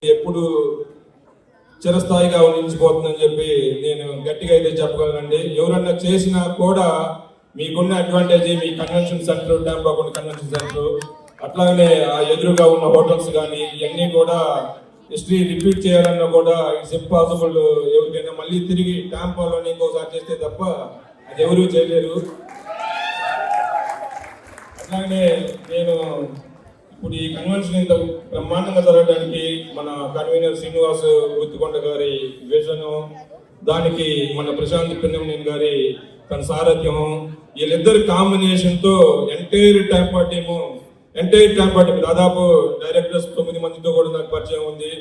ఎప్పుడు చిరస్థాయిగా నిలిచిపోతుందని చెప్పి నేను గట్టిగా అయితే చెప్పగలనండి. ఎవరన్నా చేసినా కూడా మీకున్న అడ్వాంటేజ్ మీ కన్వెన్షన్ సెంటర్, టాంపాకొండ కన్వెన్షన్ సెంటర్, అట్లాగనే ఆ ఎదురుగా ఉన్న హోటల్స్ కానీ ఇవన్నీ కూడా హిస్టరీ రిపీట్ చేయాలన్నా కూడా ఇట్స్ ఇంపాసిబుల్. ఎవరికైనా మళ్ళీ తిరిగి టాంపాలోని ఇంకోసారి చేస్తే తప్ప అది ఎవరూ చేయలేరు. అట్లాగనే నేను ఇప్పుడు ఈ కన్వెన్షన్ ఇంత బ్రహ్మాండంగా జరగడానికి మన కన్వీనర్ శ్రీనివాస్ గుత్తికొండ గారి విజను, దానికి మన ప్రశాంత్ పిన్నమనేని గారి తన సారథ్యము, వీళ్ళిద్దరి కాంబినేషన్ తో ఎంటైర్ టాంపా టీము దాదాపు డైరెక్టర్స్ 9 మందితో కూడా నాకు పరిచయం ఉంది.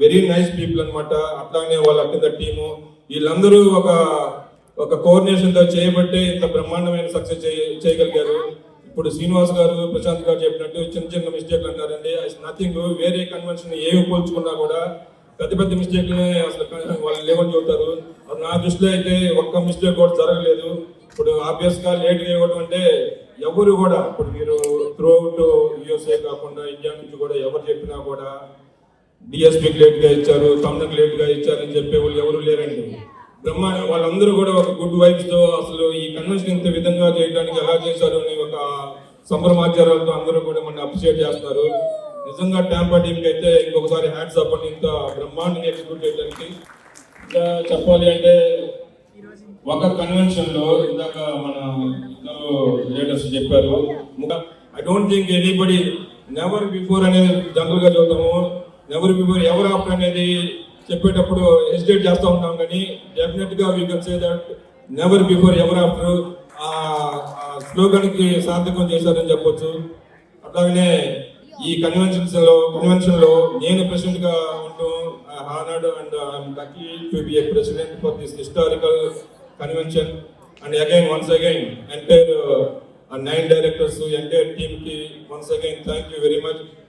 వెరీ నైస్ పీపుల్ అనమాట. అట్లానే వాళ్ళ కింద టీము వీళ్ళందరూ ఒక కోఆర్డినేషన్ తో చేయబట్టి ఇంత బ్రహ్మాండమైన సక్సెస్ చేయగలిగారు. ఇప్పుడు శ్రీనివాస్ గారు, ప్రశాంత్ గారు చెప్పినట్టు చిన్న చిన్న మిస్టేక్లు అంటారండి. నథింగ్. వేరే కన్వెన్షన్ ఏవి పోల్చుకున్నా కూడా పెద్ద మిస్టేక్లనే అసలు వాళ్ళు లేవని చెబుతారు. నా దృష్టిలో అయితే ఒక్క మిస్టేక్ కూడా జరగలేదు. ఇప్పుడు ఆబ్వియస్ గా లేట్ గా ఇవ్వడం అంటే ఎవరు కూడా, ఇప్పుడు మీరు త్రూ అవుట్ యూఎస్ఏ కాకుండా ఇండియా నుంచి కూడా ఎవరు చెప్పినా కూడా డిఎస్పీకి లేట్ గా ఇచ్చారు, తమ్ముకి లేట్ గా ఇచ్చారని చెప్పే వాళ్ళు ఎవరు లేరండి. వాళ్ళందరూ కూడా ఒక గుడ్ వైబ్స్ తో అసలు ఈ కన్వెన్షన్ ఇంత విధంగా చేయడానికి ఎలా చేశారు అని ఒక సంభ్రమాచారాలతో అందరూ కూడా మన అప్రిషియేట్ చేస్తున్నారు. నిజంగా టాంపా టీంకి అయితే ఇంకొకసారి హ్యాట్స్ అప్ అని ఇంత బ్రహ్మాండంగా ఎగ్జిక్యూట్ చేయడానికి. ఇంకా చెప్పాలి అంటే ఒక కన్వెన్షన్ లో ఇందాక మన ఇద్దరు లీడర్స్ చెప్పారు, I don't think anybody never before అనేది జనరల్ గా చూద్దాము, నెవర్ బిఫోర్ ఎవర్ ఆఫ్టర్ అనేది చెప్పేటప్పుడు హెసిటేట్ చేస్తూ ఉంటాం, కానీ డెఫినెట్ గా we can say that never before ever after ఆ స్లోగన్ కి సార్థకం చేశారని చెప్పొచ్చు. అట్లాగనే ఈ కన్వెన్షన్ లో నేను ప్రెసిడెంట్ గా ఉంటూ honoured and I'm lucky to be a president for this historical convention. And once again entire 9 directors, entire team కి once again thank you very much.